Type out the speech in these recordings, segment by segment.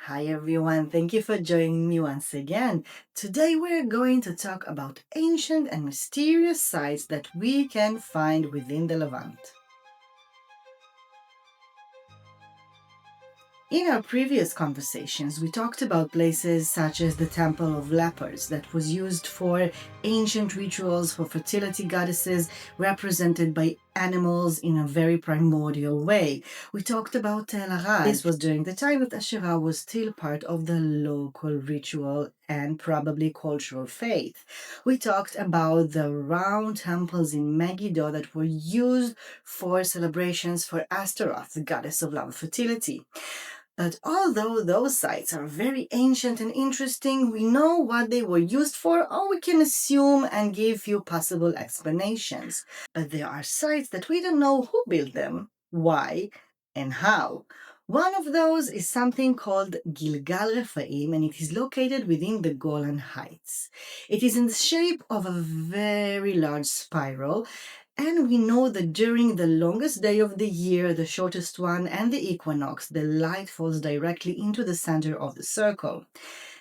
Hi everyone, thank you for joining me once again. Today we're going to talk about ancient and mysterious sites that we can find within the Levant. In our previous conversations, we talked about places such as the Temple of Leopards that was used for ancient rituals for fertility goddesses represented by animals in a very primordial way. We talked about Tel Arad. This was during the time that Asherah was still part of the local ritual and probably cultural faith. We talked about the round temples in Megiddo that were used for celebrations for Astaroth, the goddess of love and fertility. But although those sites are very ancient and interesting, we know what they were used for, or we can assume and give few possible explanations. But there are sites that we don't know who built them, why, and how. One of those is something called Gilgal Rephaim, and it is located within the Golan Heights. It is in the shape of a very large spiral, and we know that during the longest day of the year, the shortest one, and the equinox, the light falls directly into the center of the circle.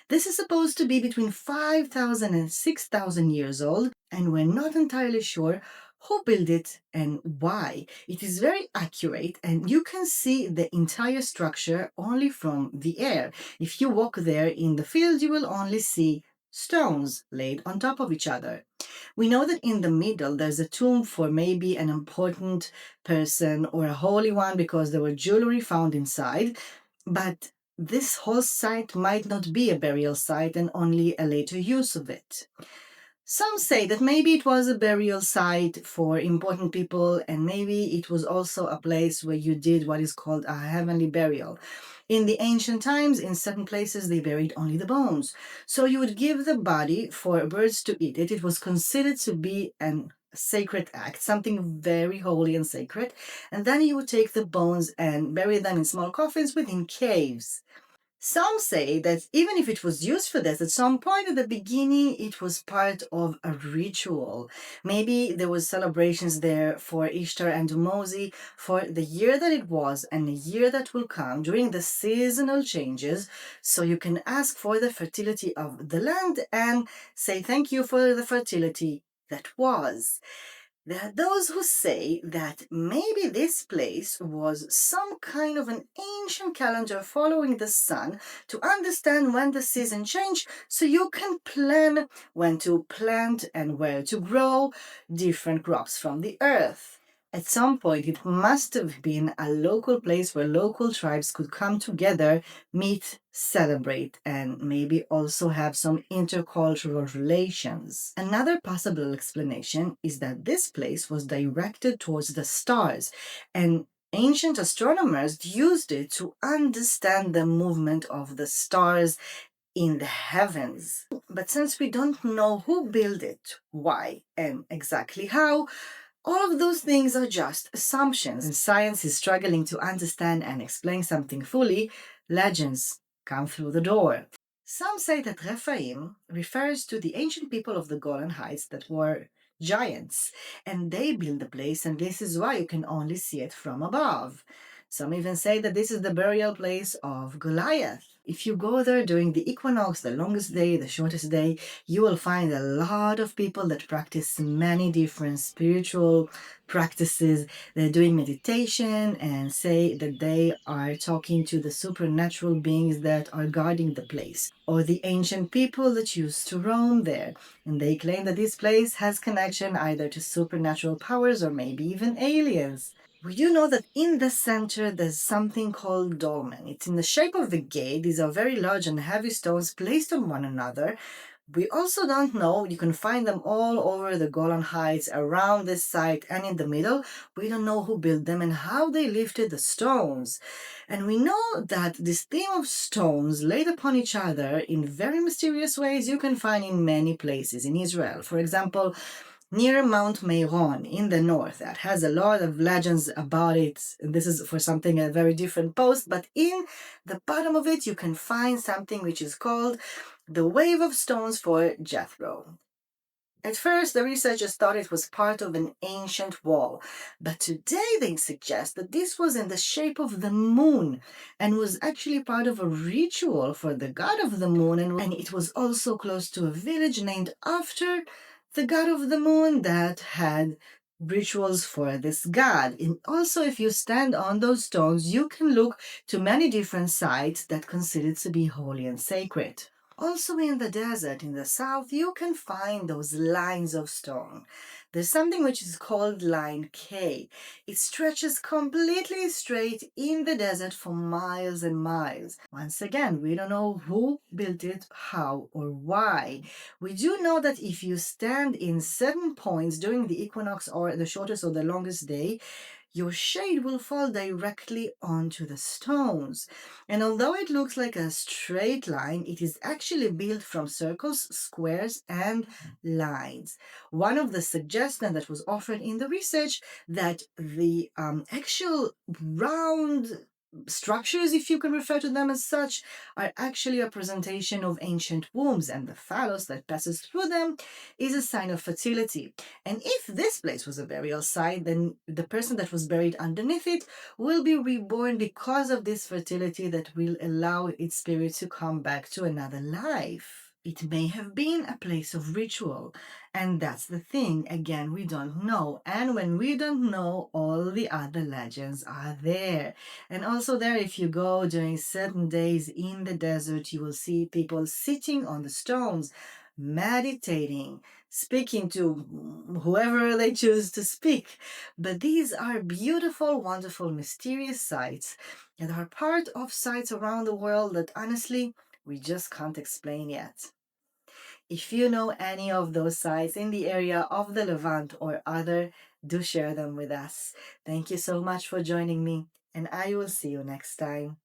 This is supposed to be between 5,000 and 6,000 years old, and we're not entirely sure who built it and why. It is very accurate, and you can see the entire structure only from the air. If you walk there in the field, you will only see stones laid on top of each other. We know that in the middle there's a tomb for maybe an important person or a holy one because there were jewelry found inside, but this whole site might not be a burial site and only a later use of it. Some say that maybe it was a burial site for important people, and maybe it was also a place where you did what is called a heavenly burial. In the ancient times, in certain places, they buried only the bones. So you would give the body for birds to eat it. It was considered to be an sacred act, something very holy and sacred. And then you would take the bones and bury them in small coffins within caves. Some say that even if it was used for this, at some point at the beginning, it was part of a ritual. Maybe there was celebrations there for Ishtar and Dumosi for the year that it was and the year that will come during the seasonal changes. So you can ask for the fertility of the land and say thank you for the fertility that was. There are those who say that maybe this place was some kind of an ancient calendar following the sun to understand when the season changed, so you can plan when to plant and where to grow different crops from the earth. At some point, it must have been a local place where local tribes could come together, meet, celebrate, and maybe also have some intercultural relations. Another possible explanation is that this place was directed towards the stars, and ancient astronomers used it to understand the movement of the stars in the heavens. But since we don't know who built it, why, and exactly how, all of those things are just assumptions, and science is struggling to understand and explain something fully. Legends come through the door. Some say that Rephaim refers to the ancient people of the Golan Heights that were giants, and they built the place, and this is why you can only see it from above. Some even say that this is the burial place of Goliath. If you go there during the equinox, the longest day, the shortest day, you will find a lot of people that practice many different spiritual practices. They're doing meditation and say that they are talking to the supernatural beings that are guarding the place, or the ancient people that used to roam there. And they claim that this place has connection either to supernatural powers or maybe even aliens. We do know that in the center there's something called dolmen. It's in the shape of a gate. These are very large and heavy stones placed on one another. We also don't know, you can find them all over the Golan Heights, around this site, and in the middle. We don't know who built them and how they lifted the stones. And we know that this theme of stones laid upon each other in very mysterious ways you can find in many places in Israel. For example, near Mount Meron in the north, that has a lot of legends about it. This is for something a very different post, but in the bottom of it you can find something which is called the Wave of Stones for Jethro. At first, the researchers thought it was part of an ancient wall, but today they suggest that this was in the shape of the moon and was actually part of a ritual for the god of the moon, and it was also close to a village named after the god of the moon that had rituals for this god. And also, if you stand on those stones, you can look to many different sites that considered to be holy and sacred. Also, in the desert in the south, you can find those lines of stone. There's something which is called line K. It stretches completely straight in the desert for miles and miles. Once again, we don't know who built it, how, or why. We do know that if you stand in certain points during the equinox or the shortest or the longest day, your shade will fall directly onto the stones. And although it looks like a straight line, it is actually built from circles, squares, and lines. One of the suggestions that was offered in the research that the actual round structures, if you can refer to them as such, are actually a presentation of ancient wombs, and the phallus that passes through them is a sign of fertility. And if this place was a burial site, then the person that was buried underneath it will be reborn because of this fertility that will allow its spirit to come back to another life. It may have been a place of ritual, and that's the thing. Again, we don't know. And when we don't know, all the other legends are there. And also, there, if you go during certain days in the desert, you will see people sitting on the stones, meditating, speaking to whoever they choose to speak. But these are beautiful, wonderful, mysterious sites that are part of sites around the world that honestly we just can't explain yet. If you know any of those sites in the area of the Levant or other, do share them with us. Thank you so much for joining me, and I will see you next time.